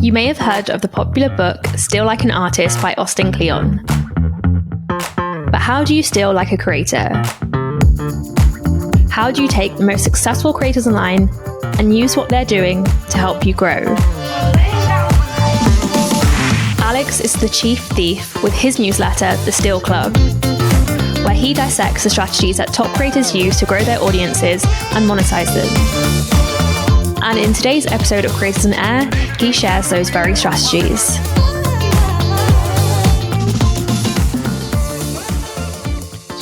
You may have heard of the popular book Steal Like an Artist by Austin Kleon. But how do you steal like a creator? How do you take the most successful creators online and use what they're doing to help you grow? Alex is the chief thief with his newsletter, The Steal Club, where he dissects the strategies that top creators use to grow their audiences and monetize them. And in today's episode of Creators on Air, he shares those very strategies.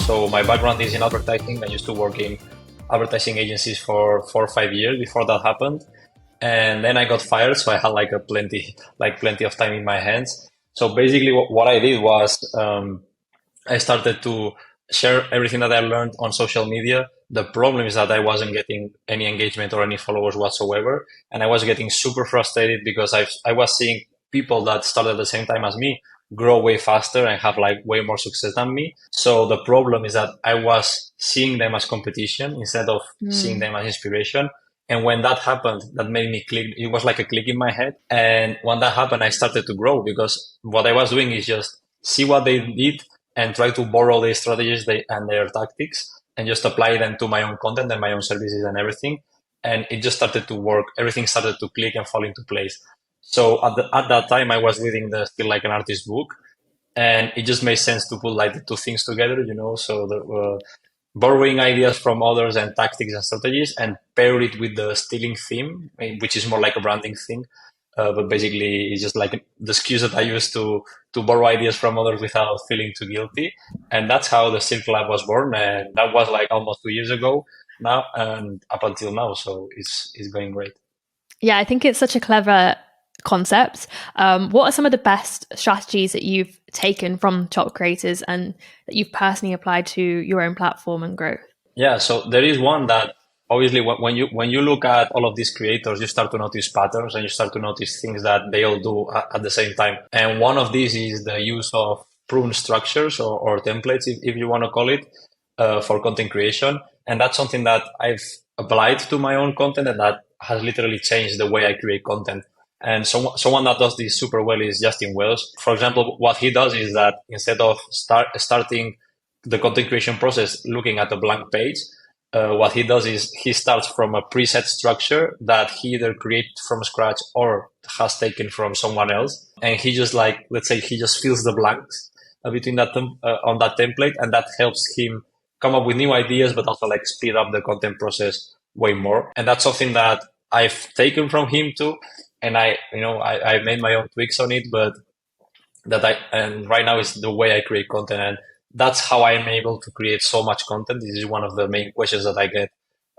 So my background is in advertising. I used to work in advertising agencies for 4 or 5 years before that happened. And then I got fired, so I had plenty of time in my hands. So basically what I did was I started to share everything that I learned on social media. The problem is that I wasn't getting any engagement or any followers whatsoever. And I was getting super frustrated because I was seeing people that started at the same time as me grow way faster and have like way more success than me. So the problem is that I was seeing them as competition instead of seeing them as inspiration. And when that happened, that made me click. It was like a click in my head. And when that happened, I started to grow because what I was doing is just see what they did and try to borrow their strategies and their tactics and just apply them to my own content and my own services and everything. And it just started to work. Everything started to click and fall into place. So at that time, I was reading the Steal Like an Artist book, and it just made sense to put like the two things together, so the borrowing ideas from others and tactics and strategies and pair it with the stealing theme, which is more like a branding thing. But basically, it's just like the excuse that I use to borrow ideas from others without feeling too guilty. And that's how the Steal Club was born. And that was like almost 2 years ago now and up until now. So it's going great. Yeah, I think it's such a clever concept. What are some of the best strategies that you've taken from top creators and that you've personally applied to your own platform and growth? Yeah, so there is one that obviously when you look at all of these creators, you start to notice patterns and you start to notice things that they all do at the same time. And one of these is the use of proven structures or templates, if you want to call it, for content creation. And that's something that I've applied to my own content and that has literally changed the way I create content. And someone that does this super well is Justin Wells. For example, what he does is that instead of starting the content creation process looking at a blank page, what he does is he starts from a preset structure that he either created from scratch or has taken from someone else. And he just let's say he just fills the blanks between that on that template. And that helps him come up with new ideas, but also like speed up the content process way more. And that's something that I've taken from him too. And I made my own tweaks on it, but and right now is the way I create content. And that's how I'm able to create so much content. This is one of the main questions that I get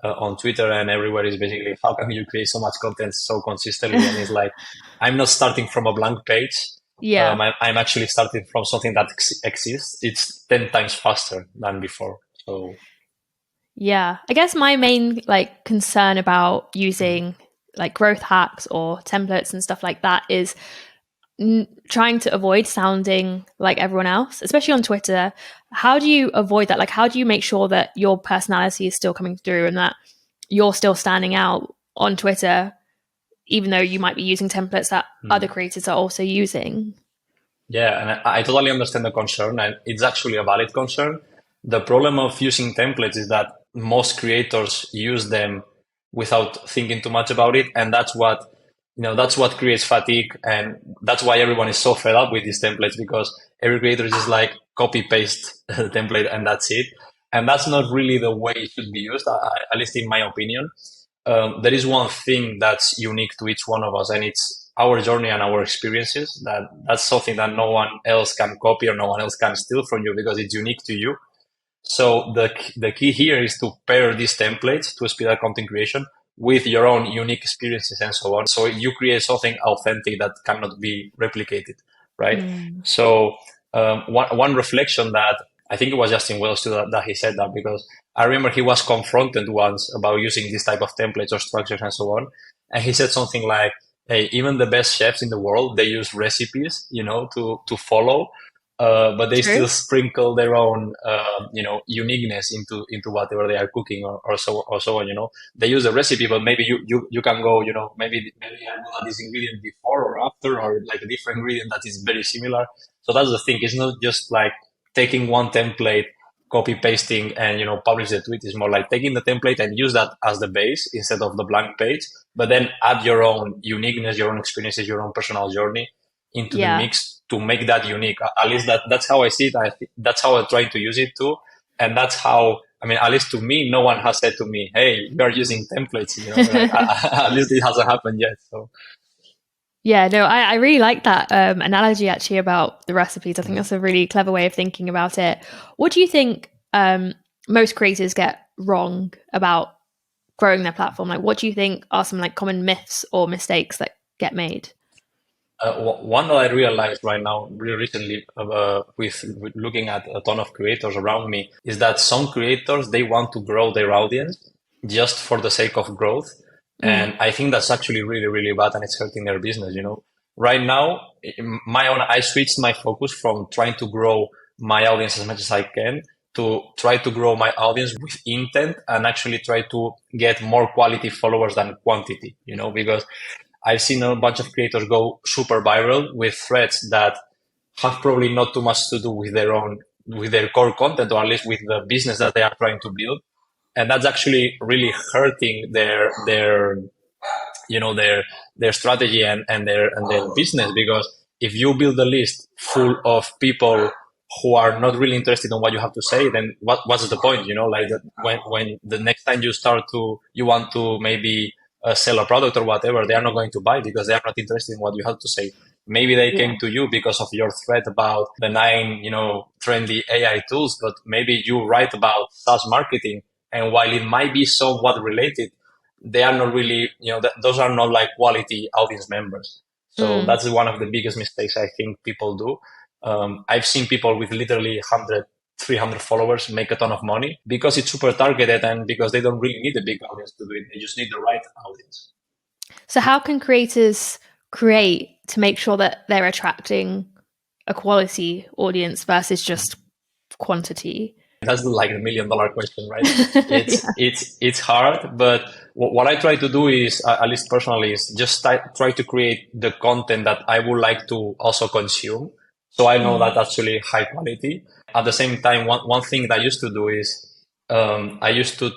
on Twitter and everywhere is basically, how can you create so much content so consistently? And it's like, I'm not starting from a blank page. Yeah. I'm actually starting from something that exists. It's 10 times faster than before. So yeah, I guess my main concern about using growth hacks or templates and stuff like that is trying to avoid sounding like everyone else, especially on Twitter. How do you avoid that? How do you make sure that your personality is still coming through and that you're still standing out on Twitter, even though you might be using templates that other creators are also using? Yeah, and I totally understand the concern, and it's actually a valid concern. The problem of using templates is that most creators use them without thinking too much about it, and that's what creates fatigue, and that's why everyone is so fed up with these templates, because every creator is just like copy paste the template and that's it. And that's not really the way it should be used, at least in my opinion. There is one thing that's unique to each one of us, and it's our journey and our experiences. That's something that no one else can copy or no one else can steal from you because it's unique to you. So the key here is to pair these templates to speed up content creation with your own unique experiences and so on. So you create something authentic that cannot be replicated, right? So one reflection that I think it was Justin Wells too that he said that, because I remember he was confronted once about using this type of templates or structures and so on. And he said something like, hey, even the best chefs in the world, they use recipes, to follow. but they still True. sprinkle their own, uniqueness into whatever they are cooking, or so on. They use a recipe, but maybe you can go, maybe I will add this ingredient before or after, or like a different ingredient that is very similar. So that's the thing. It's not just like taking one template, copy pasting, and publish the tweet. Is more like taking the template and use that as the base instead of the blank page, but then add your own uniqueness, your own experiences, your own personal journey into the Yeah. mix to make that unique. At least that's how I see it. That's how I try to use it too, and that's how. I mean, at least to me, no one has said to me, "Hey, you are using templates." Like, at least it hasn't happened yet. So, Yeah, no, I really like that analogy actually about the recipes. I think that's a really clever way of thinking about it. What do you think most creators get wrong about growing their platform? Like, what do you think are some like common myths or mistakes that get made? one that I realized right now, really recently, with looking at a ton of creators around me, is that some creators they want to grow their audience just for the sake of growth, Mm, and I think that's actually really really bad, and it's hurting their business. Right now, I switched my focus from trying to grow my audience as much as I can to try to grow my audience with intent and actually try to get more quality followers than quantity. Because I've seen a bunch of creators go super viral with threads that have probably not too much to do with their core content, or at least with the business that they are trying to build. And that's actually really hurting their strategy and their business, because if you build a list full of people who are not really interested in what you have to say, then what's the point? Like when the next time you want to maybe sell a product or whatever, they are not going to buy because they are not interested in what you have to say. Maybe they yeah. came to you because of your thread about the 9 trendy AI tools, but maybe you write about SaaS marketing, and while it might be somewhat related, they are not really, those are not like quality audience members. So Mm. that's one of the biggest mistakes I think people do. I've seen people with literally 100, 300 followers make a ton of money because it's super targeted and because they don't really need a big audience to do it. They just need the right audience. So, how can creators create to make sure that they're attracting a quality audience versus just quantity? That's like $1 million question, right? Yeah. It's hard, but what I try to do is, at least personally, is just try to create the content that I would like to also consume. So I know Mm. that actually high quality. At the same time, one thing that I used to do is, I used to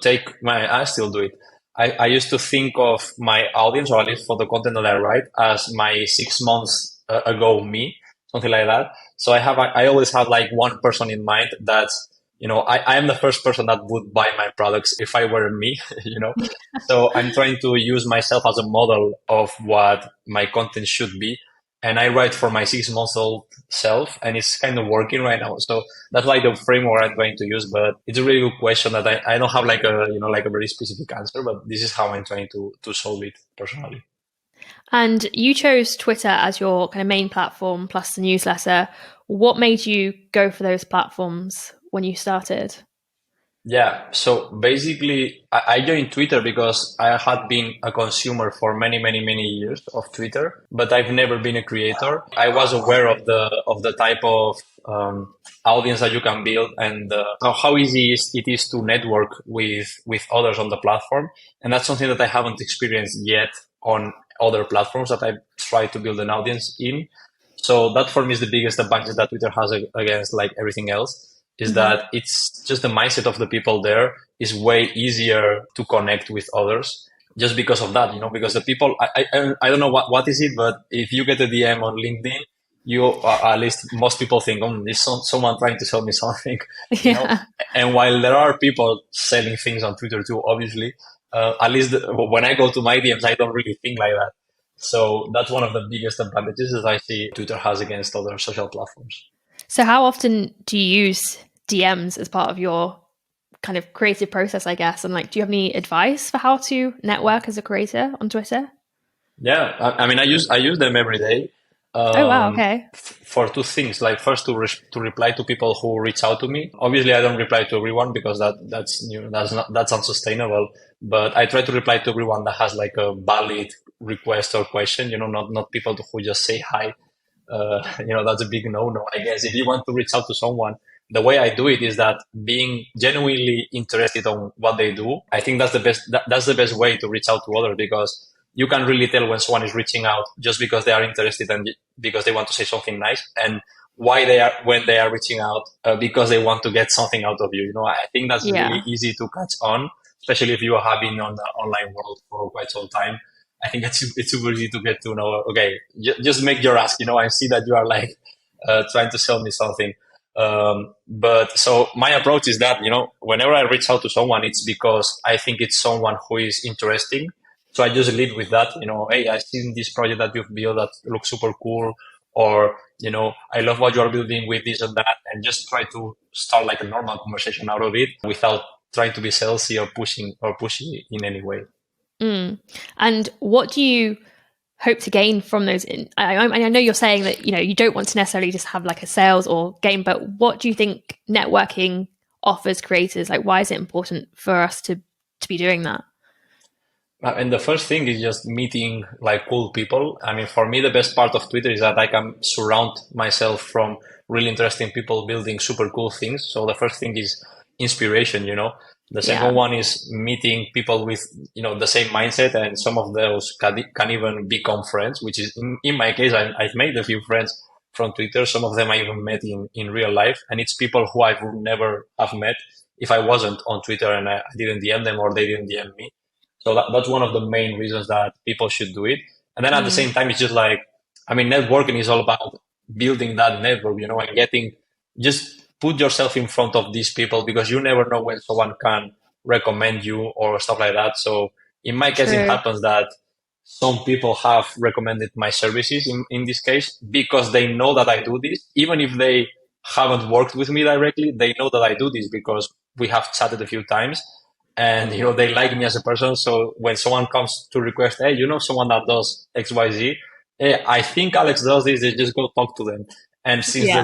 I still do it. I used to think of my audience, or at least for the content that I write, as my 6 months ago me, something like that. So I always have like one person in mind that's, I am the first person that would buy my products if I were me, So I'm trying to use myself as a model of what my content should be. And I write for my 6 months old self, and it's kind of working right now. So that's like the framework I'm going to use. But it's a really good question that I don't have like a very specific answer, but this is how I'm trying to solve it personally. And you chose Twitter as your kind of main platform plus the newsletter. What made you go for those platforms when you started? Yeah, so basically, I joined Twitter because I had been a consumer for many, many, many years of Twitter, but I've never been a creator. I was aware of the type of audience that you can build, and how easy it is to network with others on the platform, and that's something that I haven't experienced yet on other platforms that I try to build an audience in. So that for me is the biggest advantage that Twitter has against like everything else, is Hmm. that it's just the mindset of the people there is way easier to connect with others just because of that, because the people, I don't know what is it, but if you get a DM on LinkedIn, at least most people think, oh, this someone trying to sell me something, you know. Yeah. And while there are people selling things on Twitter too, obviously, at least when I go to my DMs, I don't really think like that. So that's one of the biggest advantages that I see Twitter has against other social platforms. So, how often do you use DMs as part of your kind of creative process, I guess? And like, do you have any advice for how to network as a creator on Twitter? Yeah, I mean, I use them every day, Oh, wow. Okay. for two things. Like first, to reply to people who reach out to me. Obviously, I don't reply to everyone because that's unsustainable. But I try to reply to everyone that has like a valid request or question. Not people who just say hi. that's a big no-no, I guess. If you want to reach out to someone, the way I do it is that being genuinely interested on what they do. I think that's the best way to reach out to others, because you can really tell when someone is reaching out just because they are interested and because they want to say something nice, and why they are when they are reaching out because they want to get something out of you. I think that's really Yeah. easy to catch on, especially if you have been on the online world for quite some time. I think it's super easy to get to know. Okay, just make your ask. I see that you are like trying to sell me something. But so my approach is that, whenever I reach out to someone, it's because I think it's someone who is interesting. So I just lead with that, hey, I've seen this project that you've built that looks super cool, or, I love what you're building with this and that, and just try to start like a normal conversation out of it without trying to be salesy or pushy in any way. Mm. And what do you hope to gain from those? I know you're saying that you don't want to necessarily just have like a sales or game, but what do you think networking offers creators? Like, why is it important for us to be doing that? And the first thing is just meeting like cool people. I mean, for me, the best part of Twitter is that I can surround myself from really interesting people building super cool things. So the first thing is inspiration. The second Yeah. one is meeting people with, the same mindset, and some of those can even become friends, which is in my case, I've made a few friends from Twitter. Some of them I even met in real life, and it's people who I would never have met if I wasn't on Twitter and I didn't DM them or they didn't DM me. So that's one of the main reasons that people should do it. And then at the Mm. same time, it's just like, I mean, networking is all about building that network, and just put yourself in front of these people, because you never know when someone can recommend you or stuff like that. So in my case, it True. happens that some people have recommended my services in this case because they know that I do this. Even if they haven't worked with me directly, they know that I do this because we have chatted a few times, and they like me as a person. So when someone comes to request, hey, someone that does XYZ, hey, I think Alex does this, they just go talk to them. And Yeah.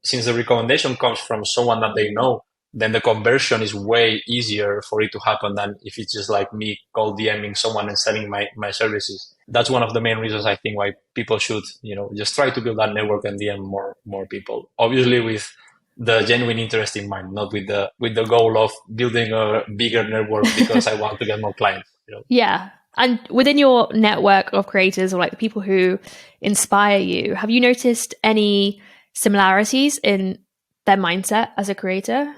since the recommendation comes from someone that they know, then the conversion is way easier for it to happen than if it's just like me cold DMing someone and selling my services. That's one of the main reasons I think why people should, just try to build that network and DM more people. Obviously with the genuine interest in mind, not with the goal of building a bigger network because I want to get more clients. Yeah. And within your network of creators or like the people who inspire you, have you noticed any similarities in their mindset as a creator?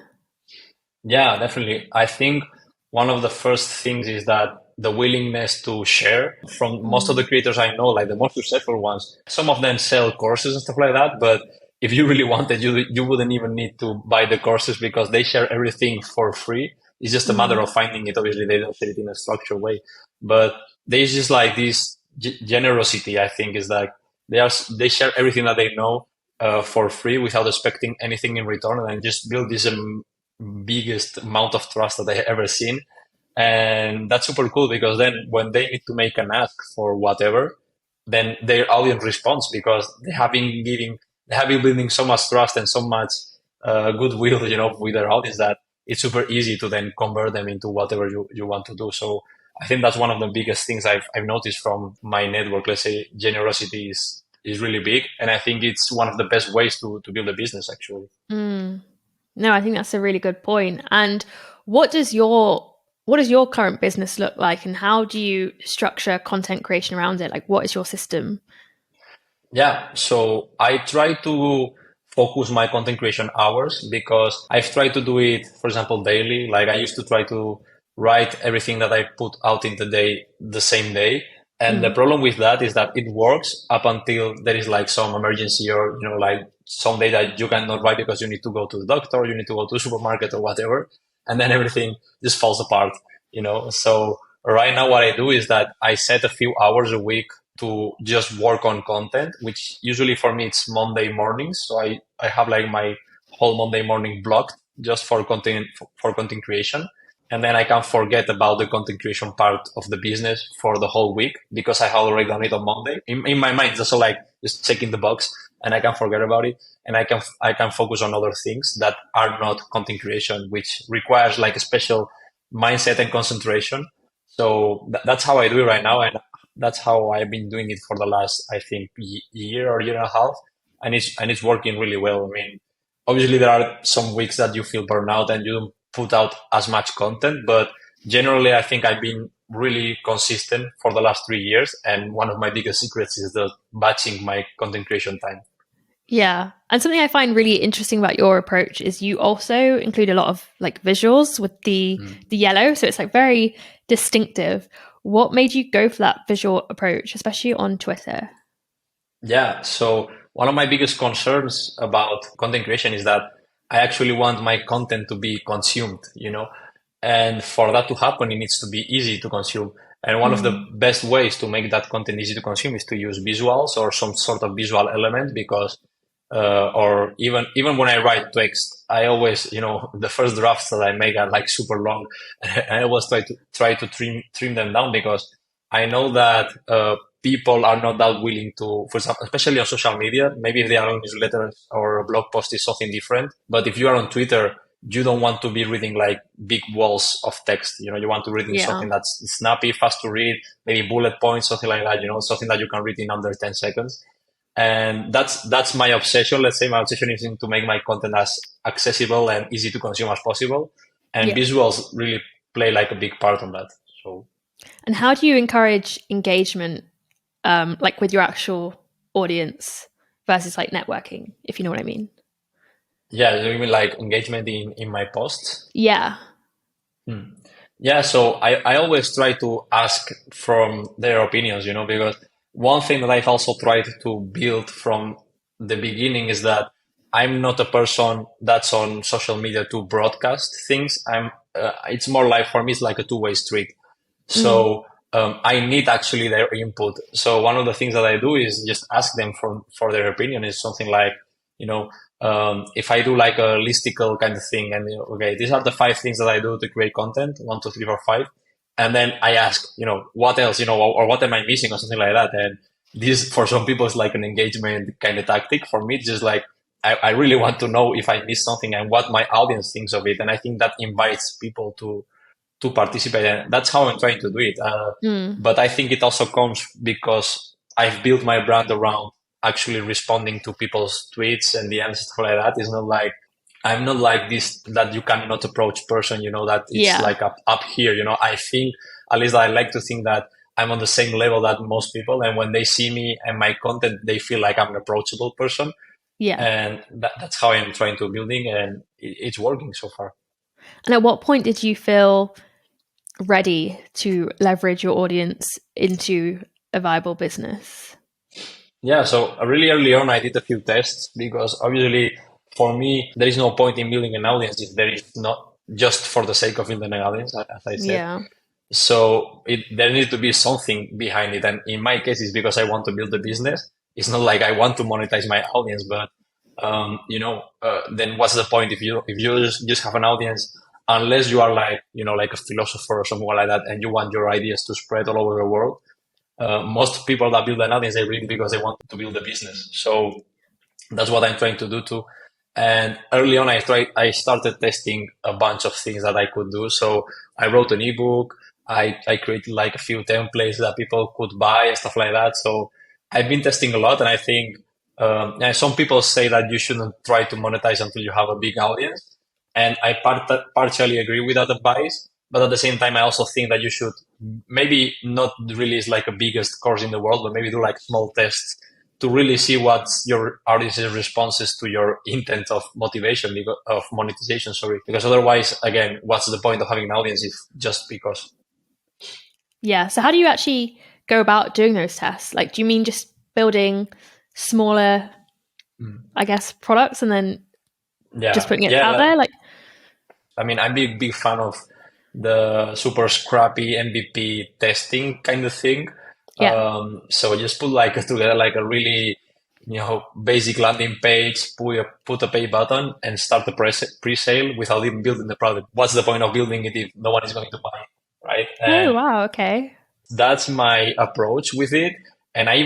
Yeah, definitely. I think one of the first things is that the willingness to share from most of the Mm. creators I know, like the more successful ones. Some of them sell courses and stuff like that, but if you really wanted, you wouldn't even need to buy the courses because they share everything for free. It's just a matter Mm. of finding it. Obviously, they don't share it in a structured way, but there's just like this generosity. I think is like they share everything that they know for free without expecting anything in return, and just build this biggest amount of trust that I ever seen. And that's super cool because then when they need to make an ask for whatever, then their audience responds because they have been building so much trust and so much goodwill, with their audience that it's super easy to then convert them into whatever you want to do. So I think that's one of the biggest things I've noticed from my network. Let's say generosity is really big. And I think it's one of the best ways to build a business actually. Mm. No, I think that's a really good point. And what does your current business look like, and how do you structure content creation around it? Like, what is your system? Yeah, so I try to focus my content creation hours because I've tried to do it, for example, daily. Like I used to try to write everything that I put out in the day the same day. And the Mm. problem with that is that it works up until there is like some emergency or, like some day that you cannot write because you need to go to the doctor, you need to go to the supermarket or whatever. And then everything just falls apart. So right now what I do is that I set a few hours a week to just work on content, which usually for me it's Monday mornings. So I have like my whole Monday morning blocked just for content creation. And then I can forget about the content creation part of the business for the whole week because I have already done it on Monday. In my mind, it's also like just checking the box and I can forget about it. And I can focus on other things that are not content creation, which requires like a special mindset and concentration. So that's how I do it right now. And That's how I've been doing it for the last, I think, year or year and a half, and it's working really well. I mean, obviously there are some weeks that you feel burnout and you don't put out as much content, but generally I think I've been really consistent for the last 3 years, and one of my biggest secrets is the batching my content creation time. Yeah. And something I find really interesting about your approach is you also include a lot of like visuals with the yellow. So it's like very distinctive. What made you go for that visual approach, especially on Twitter? Yeah, so one of my biggest concerns about content creation is that I actually want my content to be consumed. And for that to happen, it needs to be easy to consume. And one of the Mm. best ways to make that content easy to consume is to use visuals or some sort of visual element because or even when I write text, I always, the first drafts that I make are like super long. I always try to trim them down because I know that people are not that willing to, for example, especially on social media. Maybe if they are on newsletters or a blog post is something different. But if you are on Twitter, you don't want to be reading like big walls of text. You want to reading Yeah. something that's snappy, fast to read, maybe bullet points, something like that. Something that you can read in under 10 seconds. And that's my obsession. Let's say my obsession is to make my content as accessible and easy to consume as possible. And Yeah. visuals really play like a big part on that. So And how do you encourage engagement, like with your actual audience versus like networking, if you know what I mean? yeah, you mean like engagement in my posts? Yeah. Hmm. Yeah, so I always try to ask from their opinions, because one thing that I've also tried to build from the beginning is that I'm not a person that's on social media to broadcast things. It's more like for me, it's like a two-way street. Mm. So I need actually their input. So one of the things that I do is just ask them for their opinion. Is something like, you know, if I do like a listicle kind of thing, and okay, these are the 5 things that I do to create content, 1, 2, 3, 4, 5, and then I ask, what else, or what am I missing, or something like that. And this for some people is like an engagement kind of tactic. For me, it's just like I really want to know if I missed something and what my audience thinks of it, and I think that invites people to participate. And that's how I'm trying to do it. Mm. But I think it also comes because I've built my brand around actually responding to people's tweets and DMs and stuff like that. It's not like I'm not like this that you cannot approach person, that it's Yeah. like up here. I think, at least I like to think that I'm on the same level that most people. And when they see me and my content, they feel like I'm an approachable person. Yeah. And that's how I'm trying to building, and it's working so far. And at what point did you feel ready to leverage your audience into a viable business? Yeah, so really early on, I did a few tests because obviously for me, there is no point in building an audience if there is not just for the sake of building an audience, as I said. Yeah. So there needs to be something behind it. And in my case, it's because I want to build a business. It's not like I want to monetize my audience, but then what's the point if you just have an audience, unless you are like, like a philosopher or someone like that, and you want your ideas to spread all over the world. Most people that build an audience, they read because they want to build a business. So that's what I'm trying to do too. And early on, I started testing a bunch of things that I could do. So I wrote an ebook. I created like a few templates that people could buy and stuff like that. So I've been testing a lot, and I think and some people say that you shouldn't try to monetize until you have a big audience, and I partially agree with that advice. But at the same time, I also think that you should maybe not release like a biggest course in the world, but maybe do like small tests to really see what's your audience's responses to your intent of motivation, of monetization, sorry. Because otherwise, again, what's the point of having an audience if just because? Yeah. So how do you actually go about doing those tests? Like, do you mean just building smaller, Mm. I guess, products and then just Yeah, putting it yeah. out there? Like, I mean, I'm a big fan of the super scrappy MVP testing kind of thing. yeah. So just put like together like a really, basic landing page, put a pay button and start the pre-sale without even building the product. What's the point of building it if no one is going to buy, right? Oh, And wow. Okay. that's my approach with it. And I've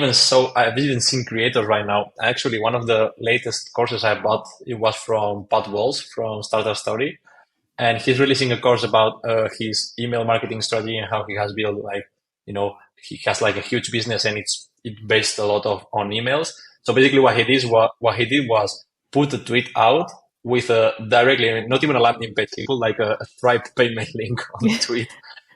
even seen creators right now. Actually, one of the latest courses I bought, it was from Pat Walls from Startup Story, and he's releasing a course about his email marketing strategy and how he has built like he has like a huge business and it based a lot of on emails. So basically what he did was put a tweet out with a directly, not even a landing page, he put like a Stripe payment link on the tweet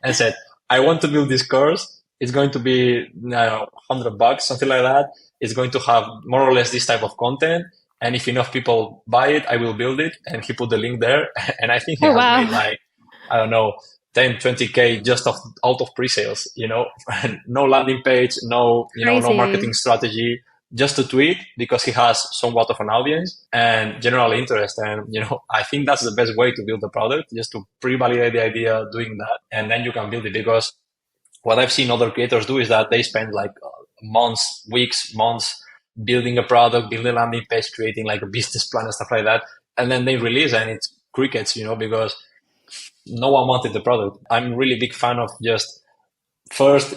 and said, I want to build this course. It's going to be, I don't know, $100, something like that. It's going to have more or less this type of content. And if enough people buy it, I will build it. And he put the link there. And I think he Oh has made wow, like, I don't know, 10, 20K just out of pre-sales, no landing page, no marketing crazy. strategy, just a tweet because he has somewhat of an audience and general interest. And, I think that's the best way to build a product, just to pre-validate the idea doing that. And then you can build it, because what I've seen other creators do is that they spend like months, weeks, months building a product, building a landing page, creating like a business plan and stuff like that. And then they release and it's crickets, because no one wanted the product. I'm really big fan of just first,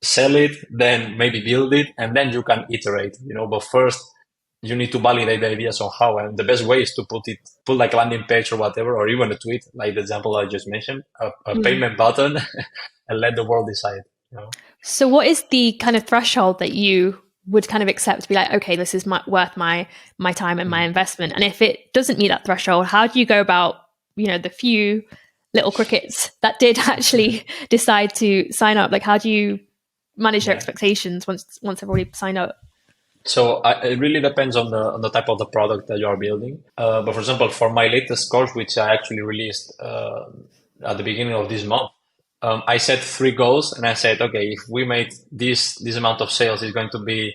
sell it, then maybe build it, and then you can iterate, but first you need to validate the idea somehow. And the best way is to put like a landing page or whatever, or even a tweet, like the example I just mentioned, a Mm. payment button, and let the world decide. So, what is the kind of threshold that you would kind of accept to be like, okay, this is worth my time and my Mhm. investment? And if it doesn't meet that threshold, how do you go about, the few little crickets that did actually decide to sign up? Like, how do you manage their Yeah. expectations once everybody signed up? So it really depends on the type of the product that you are building. But for example, for my latest course, which I actually released at the beginning of this month, I set 3 goals, and I said, okay, if we made this amount of sales, it's going to be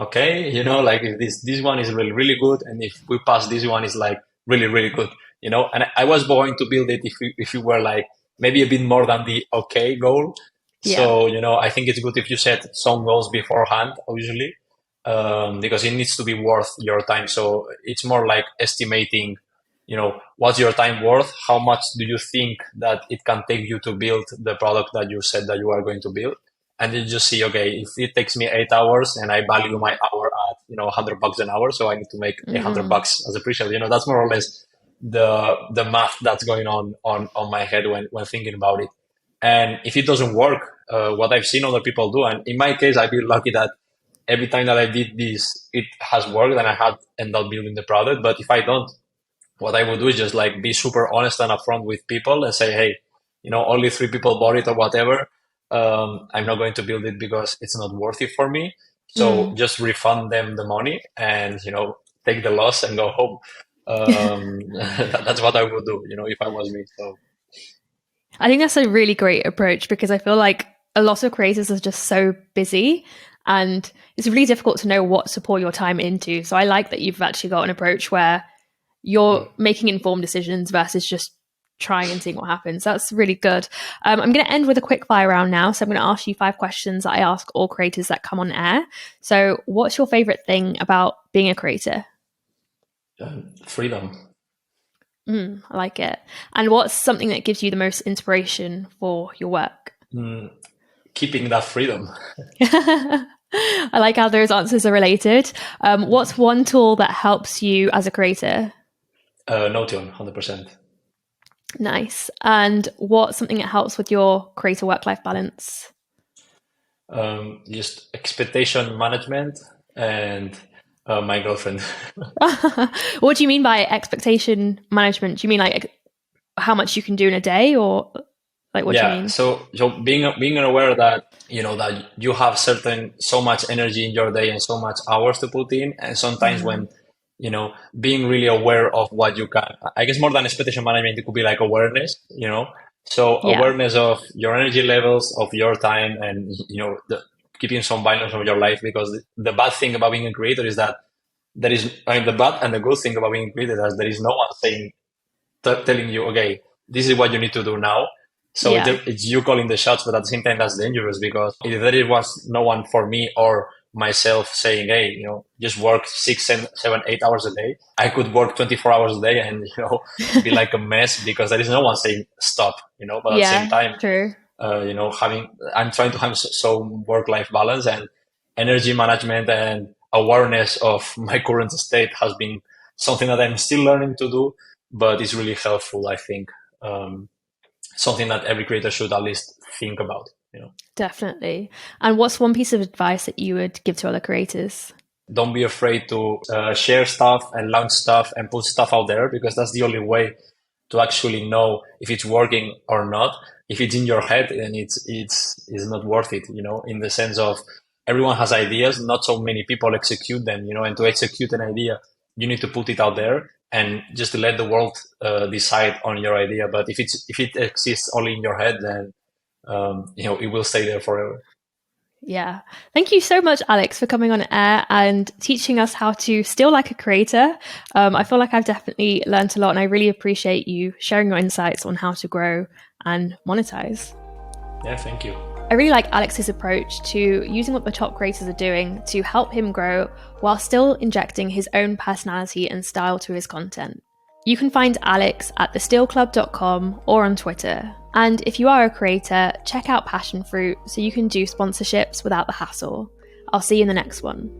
okay. Like if this one is really really good, and if we pass this one, is like really really good. And I was going to build it if you were like maybe a bit more than the okay goal. Yeah. So I think it's good if you set some goals beforehand, usually, because it needs to be worth your time. So it's more like estimating, what's your time worth? How much do you think that it can take you to build the product that you said that you are going to build? And you just see, okay, if it takes me 8 hours and I value my hour at, $100 an hour, so I need to make a hundred Hmm. bucks as a pre-sale. That's more or less the math that's going on my head when thinking about it. And if it doesn't work, what I've seen other people do, and in my case, I feel lucky that every time that I did this, it has worked and I had ended up building the product. But if I don't, what I would do is just like be super honest and upfront with people and say, hey, only 3 people bought it or whatever. I'm not going to build it because it's not worth it for me. So Mm. just refund them the money and, take the loss and go home. That's what I would do, if I was me. So I think that's a really great approach because I feel like a lot of creators are just so busy and it's really difficult to know what to pour your time into. So I like that you've actually got an approach where you're mm, making informed decisions versus just trying and seeing what happens. That's really good. I'm going to end with a quick fire round now. So I'm going to ask you 5 questions that I ask all creators that come on air. So, what's your favorite thing about being a creator? freedom. I like it. And what's something that gives you the most inspiration for your work? Mm, keeping that freedom. I like how those answers are related. What's one tool that helps you as a creator? Notion, 100%. Nice. And what's something that helps with your creator work life balance? Just expectation management and my girlfriend. What do you mean by expectation management? Do you mean like how much you can do in a day, or like what do you Yeah, mean? so being aware that that you have so much energy in your day and so much hours to put in, and sometimes Mm, when being really aware of what you can, I guess more than expectation management, it could be like awareness. So yeah. awareness of your energy levels, of your time, and keeping some balance of your life. Because the bad thing about being a creator is that there is, I mean, the bad and the good thing about being a creator is there is no one saying telling you, okay, this is what you need to do now. So Yeah. it's you calling the shots, but at the same time, that's dangerous because if there was no one for me or myself saying, hey, just work 6, 7, 8 hours a day, I could work 24 hours a day and, be like a mess because there is no one saying stop, but at the same Yeah. time, True. I'm trying to have some work-life balance, and energy management and awareness of my current state has been something that I'm still learning to do, but it's really helpful, I think. Something that every creator should at least think about. Definitely. And what's one piece of advice that you would give to other creators? Don't be afraid to share stuff and launch stuff and put stuff out there, because that's the only way to actually know if it's working or not. If it's in your head, then it's not worth it, in the sense of everyone has ideas, not so many people execute them, and to execute an idea, you need to put it out there and just to let the world decide on your idea. But if it exists only in your head, then it will stay there forever. Yeah. Thank you so much, Alex, for coming on air and teaching us how to still like a creator. I feel like I've definitely learned a lot, and I really appreciate you sharing your insights on how to grow and monetize. Yeah, thank you. I really like Alex's approach to using what the top creators are doing to help him grow while still injecting his own personality and style to his content. You can find Alex at thesteelclub.com or on Twitter. And if you are a creator, check out Passion Fruit so you can do sponsorships without the hassle. I'll see you in the next one.